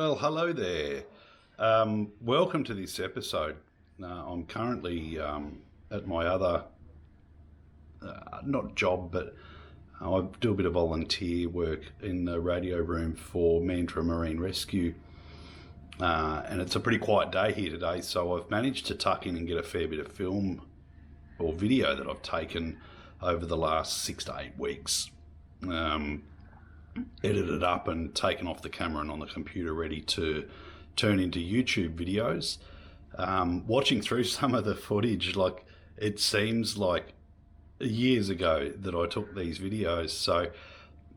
Well, hello there. Welcome to this episode. I'm currently at my other, not job, but I do a bit of volunteer work in the radio room for Mandurah Marine Rescue. And it's a pretty quiet day here today, so I've managed to tuck in and get a fair bit of film or video that I've taken over the last 6 to 8 weeks. Edited up and taken off the camera and on the computer, ready to turn into YouTube videos. Watching through some of the footage, like, it seems like years ago that I took these videos, so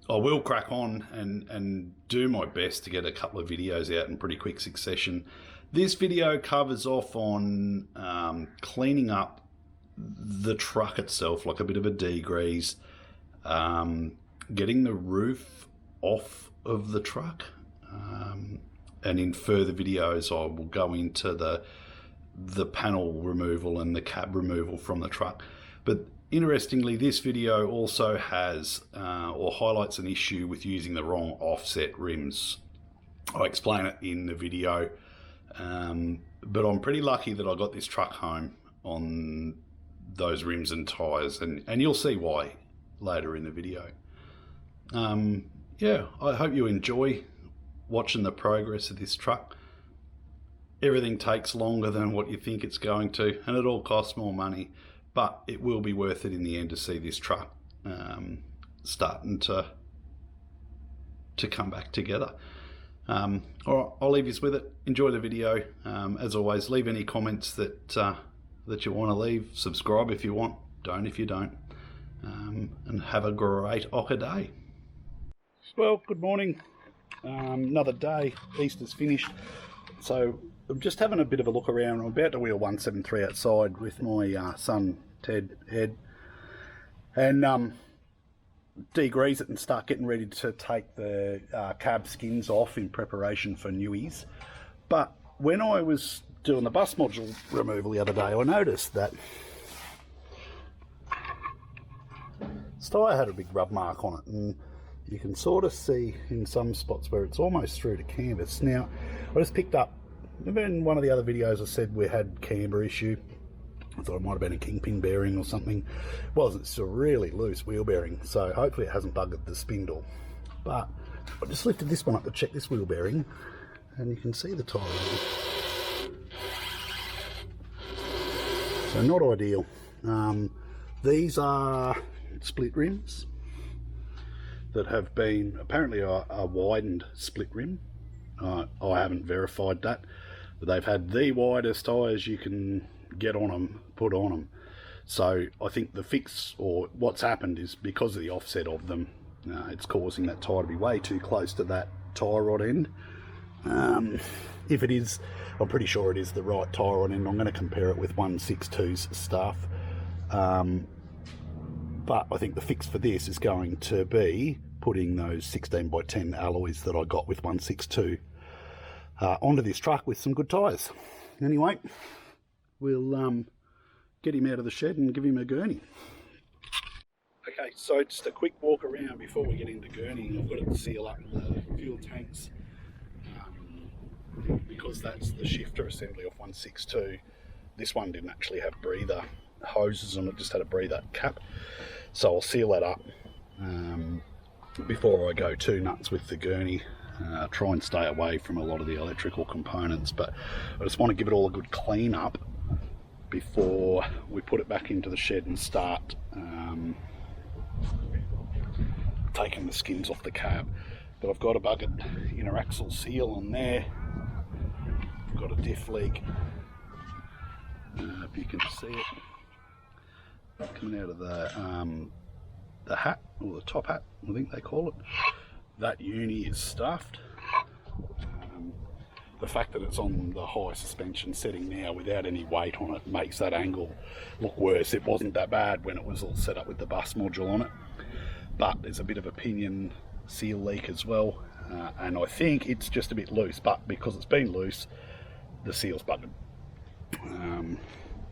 I will crack on and do my best to get a couple of videos out in pretty quick succession. This video covers off on cleaning up the truck itself, like a bit of a degrease, getting the roof off of the truck, and in further videos I will go into the panel removal and the cab removal from the truck. But interestingly, this video also has or highlights an issue with using the wrong offset rims. I explain it in the video, but I'm pretty lucky that I got this truck home on those rims and tyres, and you'll see why later in the video. Yeah, I hope you enjoy watching the progress of this truck. Everything takes longer than what you think it's going to, and it all costs more money, but it will be worth it in the end to see this truck starting to come back together. All right, I'll leave you with it. Enjoy the video. As always, leave any comments that you want to leave. Subscribe if you want, don't if you don't, and have a great OKA day. Well, good morning. Another day. Easter's finished, so I'm just having a bit of a look around. I'm about to wheel 173 outside with my son Ted Ed, and degrease it and start getting ready to take the cab skins off in preparation for newies. But when I was doing the bus module removal the other day, I noticed that this tyre had a big rub mark on it, and you can sort of see in some spots where it's almost through to canvas. Now, I just picked up, in one of the other videos I said we had camber issue. I thought it might have been a kingpin bearing or something. It wasn't. It's a really loose wheel bearing, so hopefully it hasn't buggered the spindle. But I just lifted this one up to check this wheel bearing, and you can see the tyre. So not ideal. These are split rims that have been apparently a widened split rim. I haven't verified that, but they've had the widest tyres you can get on them, put on them. So I think the fix, or what's happened, is because of the offset of them, it's causing that tyre to be way too close to that tyre rod end. If it is, I'm pretty sure it is the right tyre rod end. I'm going to compare it with 162's stuff. But I think the fix for this is going to be putting those 16x10 alloys that I got with 162 onto this truck with some good tyres. Anyway, we'll get him out of the shed and give him a gurney. Okay, so just a quick walk around before we get into gurneying. I've got to seal up the fuel tanks because that's the shifter assembly off 162. This one didn't actually have breather hoses on it, just had a breather cap, so I'll seal that up before I go too nuts with the gurney. Try and stay away from a lot of the electrical components, but I just want to give it all a good clean up before we put it back into the shed and start taking the skins off the cab. But I've got a bucket inner axle seal on there. I've got a diff leak, if you can see it coming out of the hat, or the top hat, I think they call it. That uni is stuffed. The fact that it's on the high suspension setting now without any weight on it makes that angle look worse. It wasn't that bad when it was all set up with the bus module on it, but there's a bit of a pinion seal leak as well, and I think it's just a bit loose, but because it's been loose, the seal's buggered.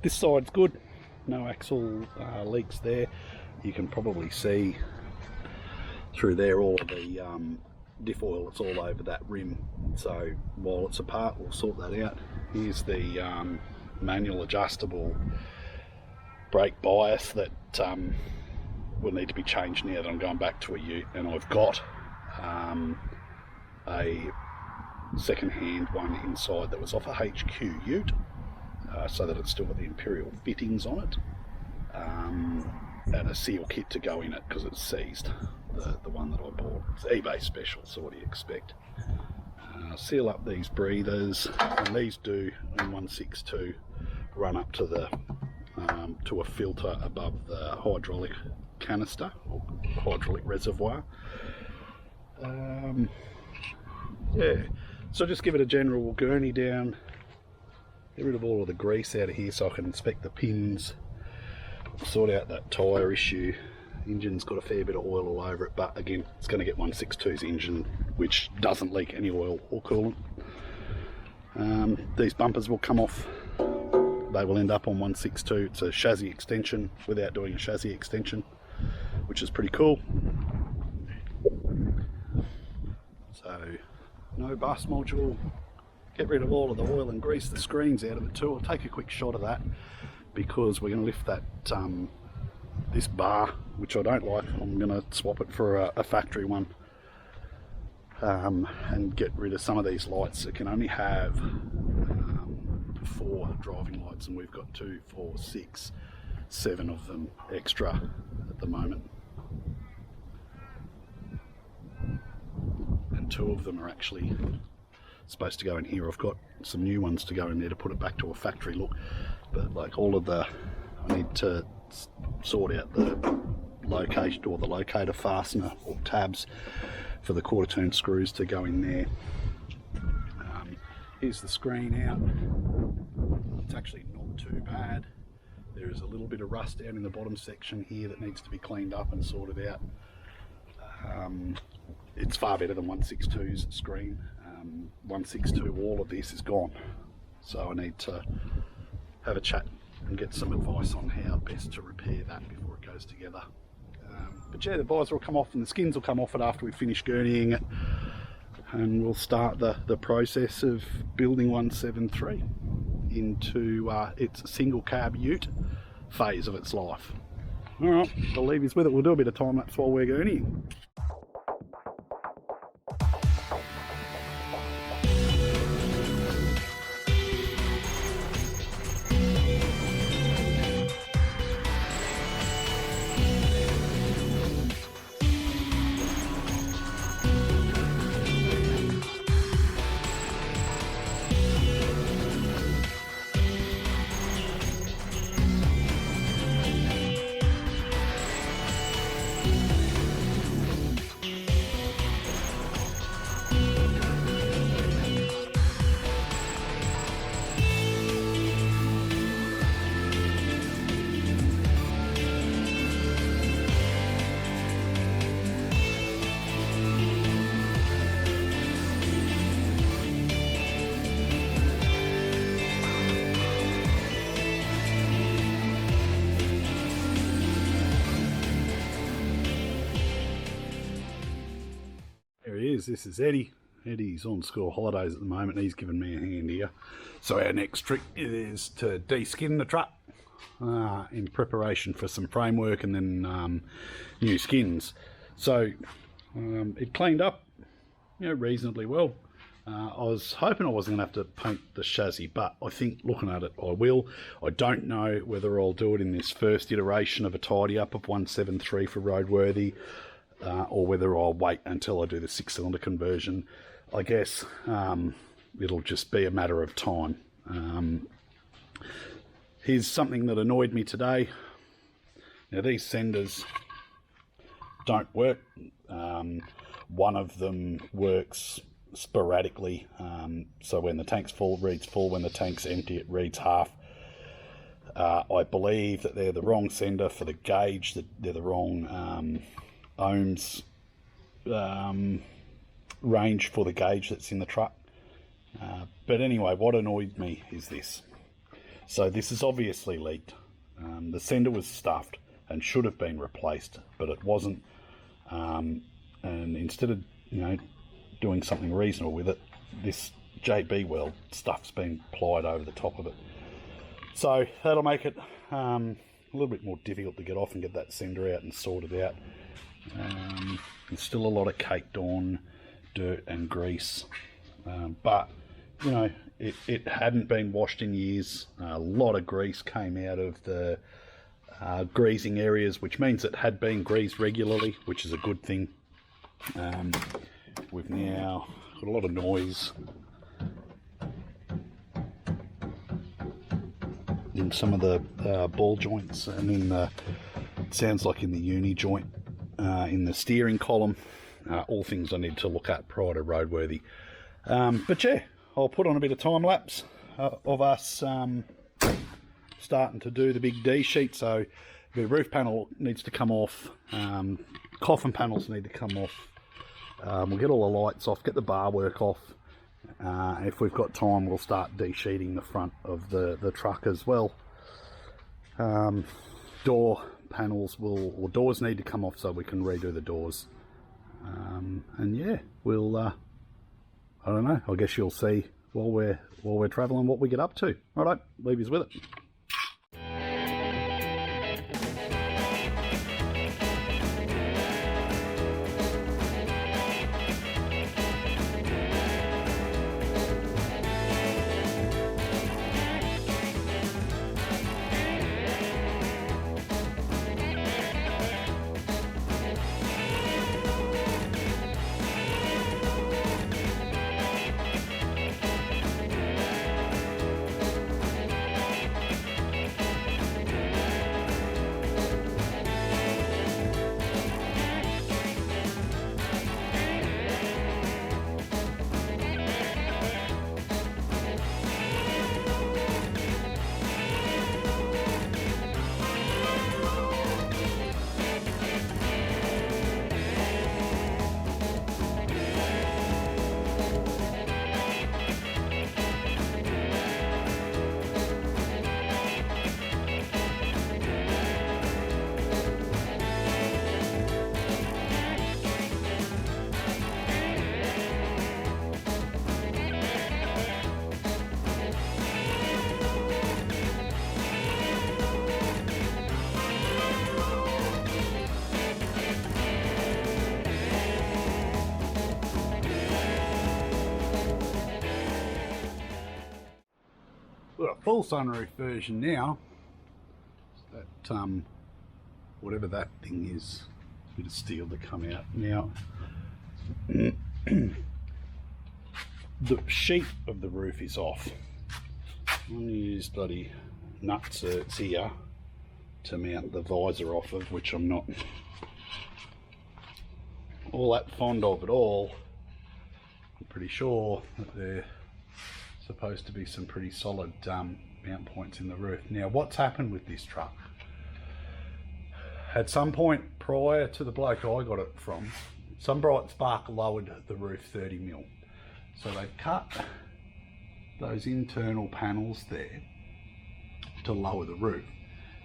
This side's good. No axle leaks there. You can probably see through there all of the diff oil that's all over that rim So while it's apart, we'll sort that out. Here's the manual adjustable brake bias that will need to be changed now that I'm going back to a ute, and I've got a second-hand one inside that was off a HQ ute, so that it's still got the Imperial fittings on it, and a seal kit to go in it because it's seized, the one that I bought. It's eBay special, so what do you expect? Seal up these breathers, and these do in 162 run up to the to a filter above the hydraulic canister or hydraulic reservoir. Yeah, so just give it a general gurney down, get rid of all of the grease out of here so I can inspect the pins, sort out that tyre issue. Engine's got a fair bit of oil all over it, but again, it's going to get 162's engine, which doesn't leak any oil or coolant. These bumpers will come off. They will end up on 162. It's a chassis extension without doing a chassis extension, which is pretty cool. So, no bus module. Get rid of all of the oil and grease, the screens out of it too. I'll take a quick shot of that because we're going to lift that this bar, which I don't like. I'm going to swap it for a factory one, and get rid of some of these lights that can only have 4 driving lights, and we've got 2, 4, 6, 7 of them extra at the moment, and 2 of them are actually supposed to go in here. I've got some new ones to go in there to put it back to a factory look, but like all of the, I need to sort out the location or the locator fastener or tabs for the quarter turn screws to go in there. Here's the screen out. It's actually not too bad. There is a little bit of rust down in the bottom section here that needs to be cleaned up and sorted out. It's far better than 162's screen. 162, all of this is gone, so I need to have a chat and get some advice on how best to repair that before it goes together. But yeah, the visor will come off and the skins will come off it after we finish gurneying it, and we'll start the process of building 173 into its single cab ute phase of its life. Alright, I'll leave you with it. We'll do a bit of time lapse while we're gurneying. There he is. This is Eddie. Eddie's on school holidays at the moment. He's given me a hand here. So our next trick is to de-skin the truck in preparation for some framework and then new skins. So it cleaned up, reasonably well. I was hoping I wasn't going to have to paint the chassis, but I think looking at it I will. I don't know whether I'll do it in this first iteration of a tidy up of 173 for roadworthy, or whether I'll wait until I do the 6-cylinder conversion. I guess it'll just be a matter of time. Here's something that annoyed me today. Now these senders don't work. One of them works sporadically, so when the tank's full it reads full, when the tank's empty it reads half. I believe that they're the wrong sender for the gauge, that they're the wrong ohms range for the gauge that's in the truck. But anyway, what annoyed me is this. So this is obviously leaked. The sender was stuffed and should have been replaced, but it wasn't. And instead of doing something reasonable with it, this JB weld stuff's been plied over the top of it. So that'll make it a little bit more difficult to get off and get that sender out and sort it out. There's still a lot of caked on dirt and grease, but you know, it hadn't been washed in years. A lot of grease came out of the greasing areas, which means it had been greased regularly, which is a good thing. We've now got a lot of noise in some of the ball joints, and in the, it sounds like in the uni joint, in the steering column. All things I need to look at prior to roadworthy. But yeah, I'll put on a bit of time lapse of us starting to do the big D sheet. So the roof panel needs to come off, coffin panels need to come off. We'll get all the lights off, get the bar work off. If we've got time, we'll start de-sheeting the front of the truck as well. Door panels or doors need to come off so we can redo the doors. And yeah, we'll I don't know, I guess you'll see while we're traveling what we get up to. Alright, leave you with it. Got a full sunroof version now. That whatever that thing is, a bit of steel to come out now. The sheet of the roof is off. I'm going to use bloody nutserts here to mount the visor off of, which I'm not all that fond of at all. I'm pretty sure that they're supposed to be some pretty solid mount points in the roof. Now, what's happened with this truck? At some point prior to the bloke I got it from, some bright spark lowered the roof 30 mil. So they cut those internal panels there to lower the roof.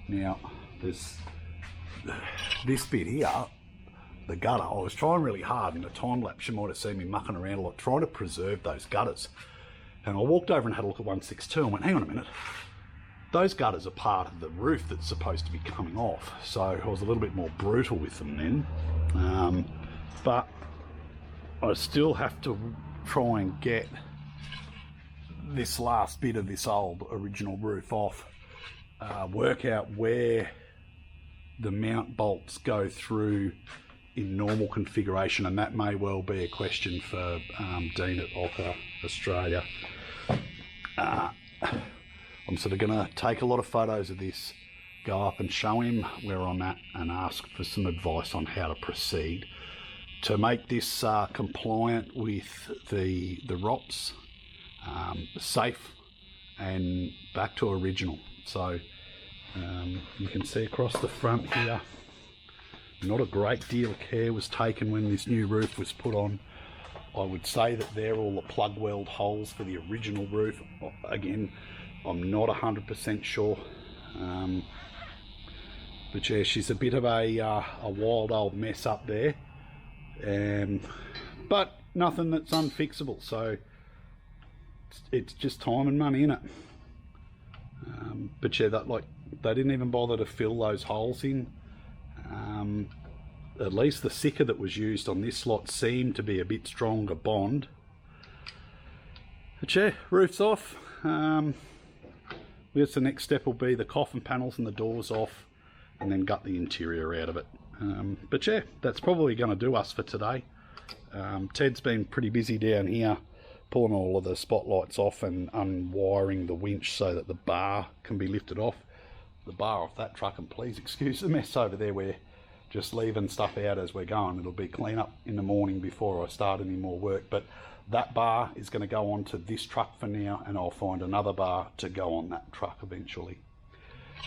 Now, there's this bit here, the gutter. I was trying really hard in a time lapse. You might have seen me mucking around a lot, trying to preserve those gutters. And I walked over and had a look at 162 and went, hang on a minute, those gutters are part of the roof that's supposed to be coming off. So I was a little bit more brutal with them then. But I still have to try and get this last bit of this old original roof off, work out where the mount bolts go through in normal configuration, and that may well be a question for Dean at OKA Australia. I'm sort of going to take a lot of photos of this, go up and show him where I'm at and ask for some advice on how to proceed to make this compliant with the ROPS, safe and back to original. So you can see across the front here, not a great deal of care was taken when this new roof was put on. I would say that they're all the plug weld holes for the original roof. Again, I'm not 100% sure. But yeah, she's a bit of a wild old mess up there. But nothing that's unfixable. So it's just time and money, innit? But yeah, they didn't even bother to fill those holes in. At least the sicker that was used on this lot seemed to be a bit stronger bond. But yeah, roof's off. I guess the next step will be the coffin panels and the doors off, and then gut the interior out of it. But yeah, that's probably going to do us for today. Ted's been pretty busy down here, pulling all of the spotlights off and unwiring the winch so that the bar can be lifted off. The bar off that truck, and please excuse the mess over there. We're just leaving stuff out as we're going. It'll be clean up in the morning before I start any more work, but that bar is going to go onto this truck for now, and I'll find another bar to go on that truck eventually.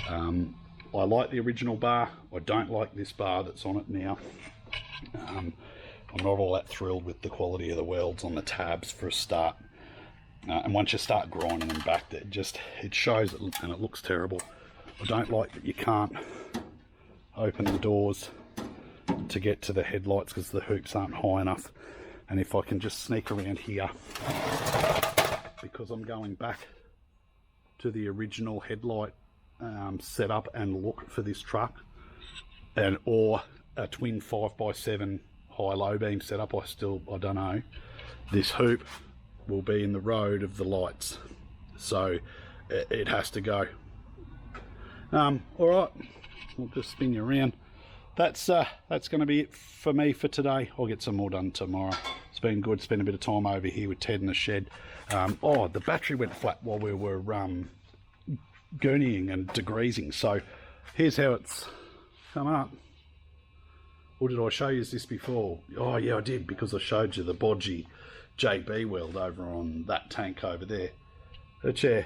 I like the original bar. I don't like this bar that's on it now. I'm not all that thrilled with the quality of the welds on the tabs for a start. And once you start grinding them back, it shows it, and it looks terrible. I don't like that you can't open the doors to get to the headlights because the hoops aren't high enough. And if I can just sneak around here, because I'm going back to the original headlight setup and look for this truck, or a twin 5x7 high-low beam setup, I don't know. This hoop will be in the road of the lights, so it has to go. All right, we'll just spin you around. That's going to be it for me for today. I'll get some more done tomorrow. It's been good. Spend a bit of time over here with Ted in the shed. Oh, the battery went flat while we were gurneying and degreasing. So here's how it's come up. Or did I show you this before? Oh yeah, I did, because I showed you the bodgy JB weld over on that tank over there. But yeah,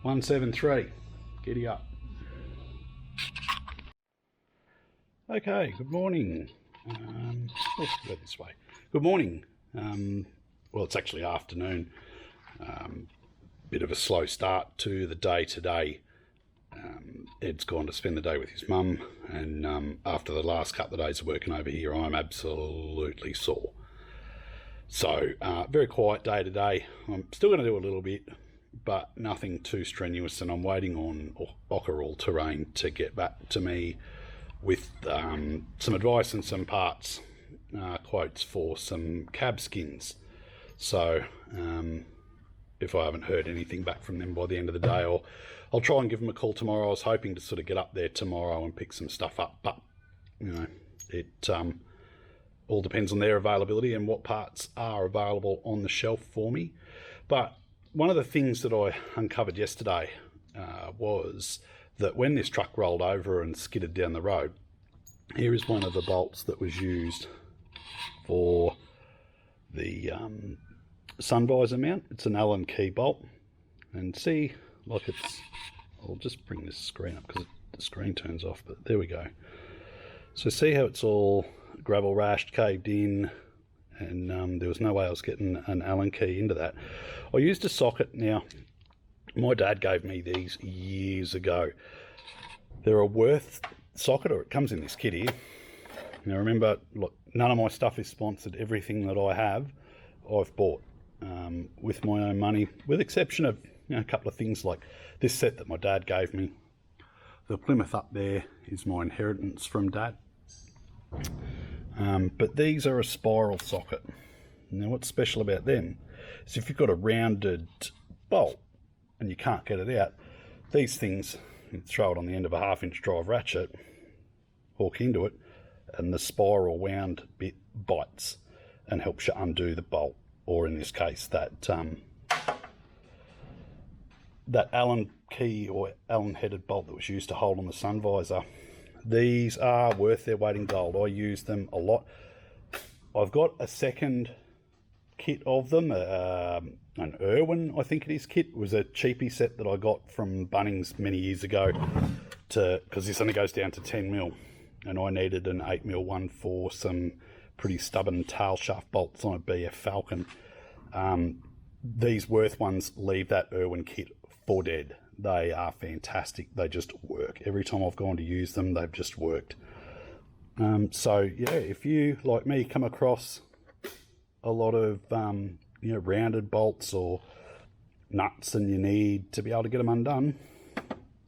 173. Giddy up. Okay, good morning. Let's go this way. Good morning. Well, it's actually afternoon. Bit of a slow start to the day today. Ed's gone to spend the day with his mum, and after the last couple of days of working over here, I'm absolutely sore. So, very quiet day today. I'm still going to do a little bit, but nothing too strenuous, and I'm waiting on OKA All-Terrain to get back to me with some advice and some parts quotes for some cab skins. So if I haven't heard anything back from them by the end of the day, I'll try and give them a call tomorrow. I was hoping to sort of get up there tomorrow and pick some stuff up, but you know, it all depends on their availability and what parts are available on the shelf for me. But one of the things that I uncovered yesterday was that when this truck rolled over and skidded down the road, here is one of the bolts that was used for the sun visor mount. It's an Allen key bolt, and see, like I'll just bring this screen up because the screen turns off, but there we go. So see how it's all gravel rashed, caved in, and there was no way I was getting an Allen key into that. I used a socket. Now, my dad gave me these years ago. They're a Worth socket, or it comes in this kit here. Now remember, look, none of my stuff is sponsored. Everything that I have, I've bought with my own money, with exception of a couple of things like this set that my dad gave me. The Plymouth up there is my inheritance from Dad. But these are a spiral socket. Now what's special about them is if you've got a rounded bolt and you can't get it out, these things, you throw it on the end of a 1/2-inch drive ratchet, hook into it, and the spiral wound bit bites and helps you undo the bolt, or in this case that Allen key or Allen headed bolt that was used to hold on the sun visor. These are worth their weight in gold. I use them a lot. I've got a second kit of them, an Irwin, I think it is, kit. It was a cheapie set that I got from Bunnings many years ago, because this only goes down to 10mm, and I needed an 8mm one for some pretty stubborn tail shaft bolts on a BF Falcon. These Worth ones leave that Irwin kit for dead. They are fantastic. They just work. Every time I've gone to use them, they've just worked. So yeah, if you, like me, come across a lot of rounded bolts or nuts and you need to be able to get them undone,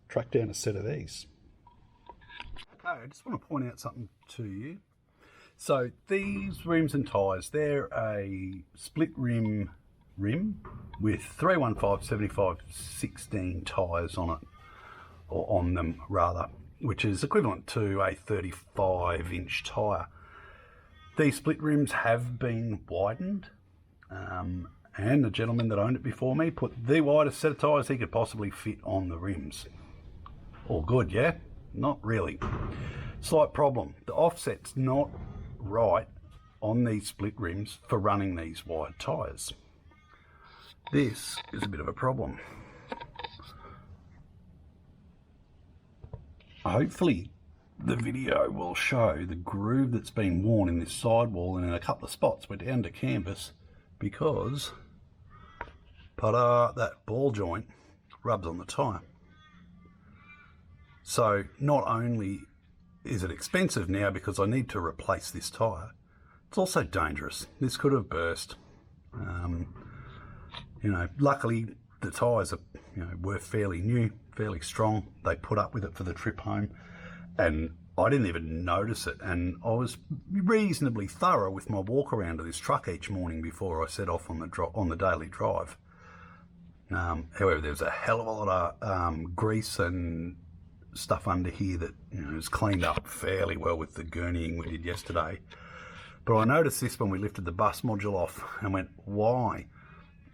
track down a set of these. Okay, I just want to point out something to you. So these rims and tyres, they're a split rim with 315/75/16 tyres on it, or on them rather, which is equivalent to a 35-inch tyre. These split rims have been widened, and the gentleman that owned it before me put the widest set of tyres he could possibly fit on the rims. All good, yeah? Not really. Slight problem. The offset's not right on these split rims for running these wide tyres. This is a bit of a problem. Hopefully the video will show the groove that's been worn in this sidewall, and in a couple of spots we're down to canvas because that ball joint rubs on the tyre. So not only is it expensive now because I need to replace this tyre, it's also dangerous. This could have burst. Luckily the tyres are, were fairly new, fairly strong. They put up with it for the trip home, and I didn't even notice it. And I was reasonably thorough with my walk around of this truck each morning before I set off on the daily drive. However, there was a hell of a lot of grease and stuff under here that was cleaned up fairly well with the gurneying we did yesterday. But I noticed this when we lifted the bus module off and went, why?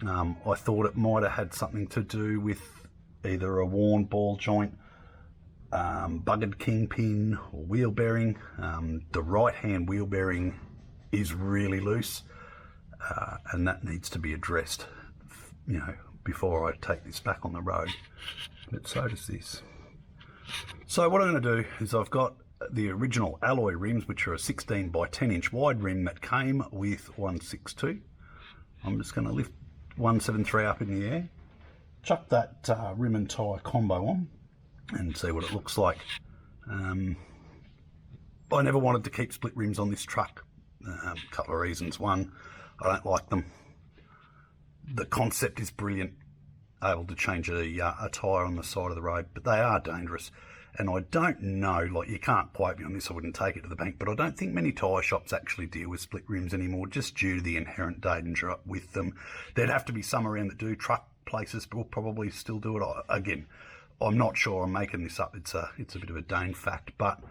I thought it might have had something to do with either a worn ball joint, buggered kingpin, or wheel bearing. The right hand wheel bearing is really loose, and that needs to be addressed before I take this back on the road. But so does this. So what I'm going to do is, I've got the original alloy rims, which are a 16 by 10 inch wide rim that came with 162. I'm just going to lift 173 up in the air, chuck that rim and tyre combo on and see what it looks like. I never wanted to keep split rims on this truck. A couple of reasons. One, I don't like them. The concept is brilliant, able to change a tyre on the side of the road, but they are dangerous. And I don't know, you can't quote me on this, I wouldn't take it to the bank, but I don't think many tyre shops actually deal with split rims anymore, just due to the inherent danger with them. There'd have to be some around that do. Truck places will probably still do it. Again, I'm not sure, I'm making this up, it's a bit of a Dane fact, but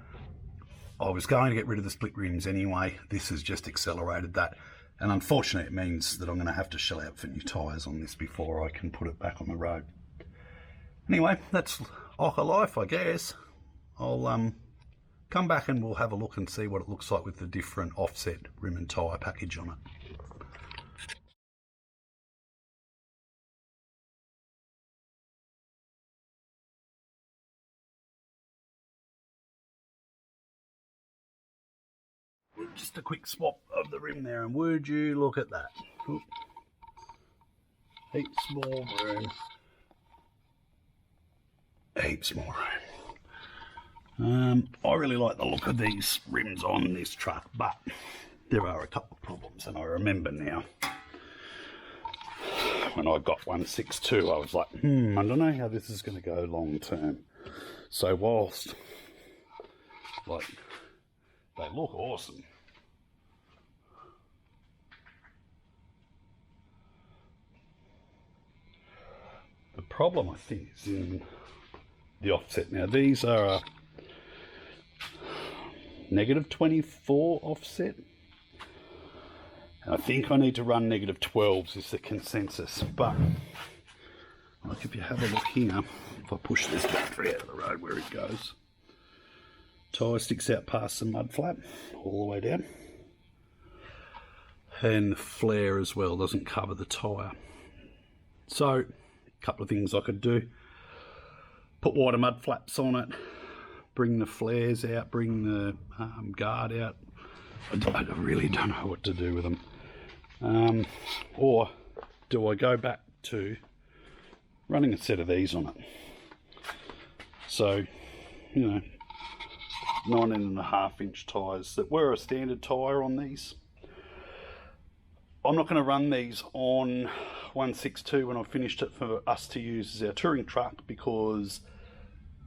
I was going to get rid of the split rims anyway. This has just accelerated that. And unfortunately, it means that I'm going to have to shell out for new tyres on this before I can put it back on the road. Anyway, that's OKA life, I guess. I'll come back and we'll have a look and see what it looks like with the different offset rim and tyre package on it. Just a quick swap of the rim there, and would you look at that? Oop. Heaps more room. Heaps more room. I really like the look of these rims on this truck, but there are a couple of problems, and I remember now. When I got 162, I was like, I don't know how this is going to go long term. So whilst, they look awesome, the problem, I think, is in the offset. Now, these are a -24 offset. And I think I need to run -12s is the consensus. But, if you have a look here, if I push this battery out of the road where it goes, tyre sticks out past the mud flap all the way down. And the flare as well doesn't cover the tyre. So, couple of things I could do: put wider mud flaps on it, bring the flares out, bring the guard out. I really don't know what to do with them. Or do I go back to running a set of these on it? So, 19.5-inch tyres that were a standard tyre on these. I'm not going to run these on 162 when I've finished it for us to use as our touring truck, because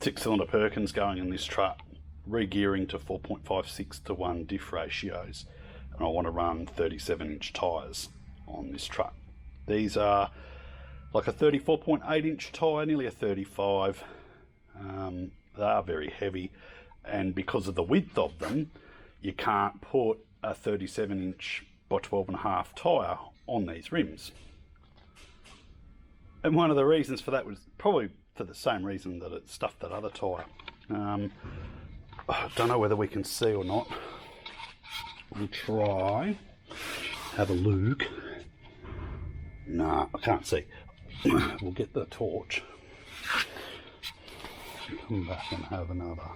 6-cylinder Perkins going in this truck, re-gearing to 4.56 to 1 diff ratios, and I want to run 37-inch tyres on this truck. These are like a 34.8-inch tyre, nearly a 35. They are very heavy, and because of the width of them, you can't put a 37-inch by 12.5 tyre on these rims. And one of the reasons for that was probably for the same reason that it stuffed that other tyre. I don't know whether we can see or not. We'll try. Have a look. Nah, I can't see. We'll get the torch. Come back and have another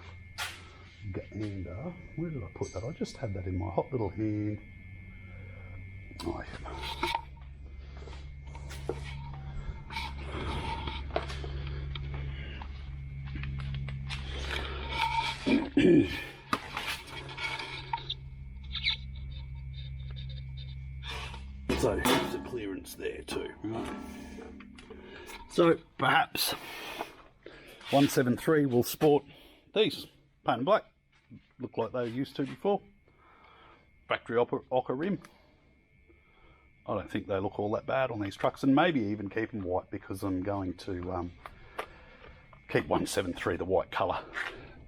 gander. Where did I put that? I just had that in my hot little hand. Oh, yeah. So there's a clearance there too, right? So perhaps 173 will sport these painted black, look like they used to before. Factory OKA rim. I don't think they look all that bad on these trucks, and maybe even keep them white, because I'm going to keep 173 the white colour.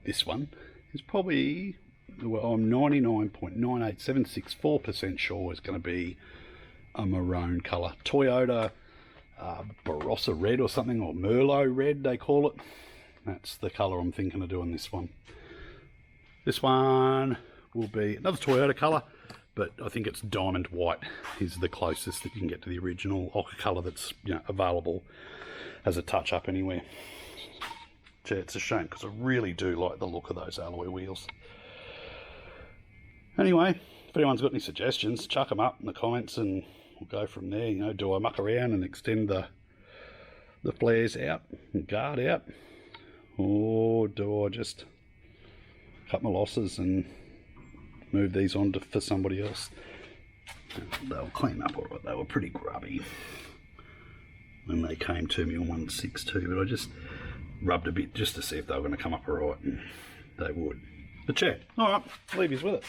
This one is probably, well, I'm 99.98764% sure is going to be a maroon colour. Toyota Barossa red or something, or Merlot red they call it. That's the colour I'm thinking of doing this one. This one will be another Toyota colour, but I think it's diamond white is the closest that you can get to the original OKA colour that's, you know, available as a touch-up anywhere. Yeah, it's a shame, because I really do like the look of those alloy wheels. Anyway, if anyone's got any suggestions, chuck them up in the comments and we'll go from there. You know, do I muck around and extend the flares out and guard out, or do I just cut my losses and move these on for somebody else? They'll clean up all right. They were pretty grubby when they came to me on 162, but I just rubbed a bit just to see if they were going to come up all right, and they would. But yeah, all right, leave you with it.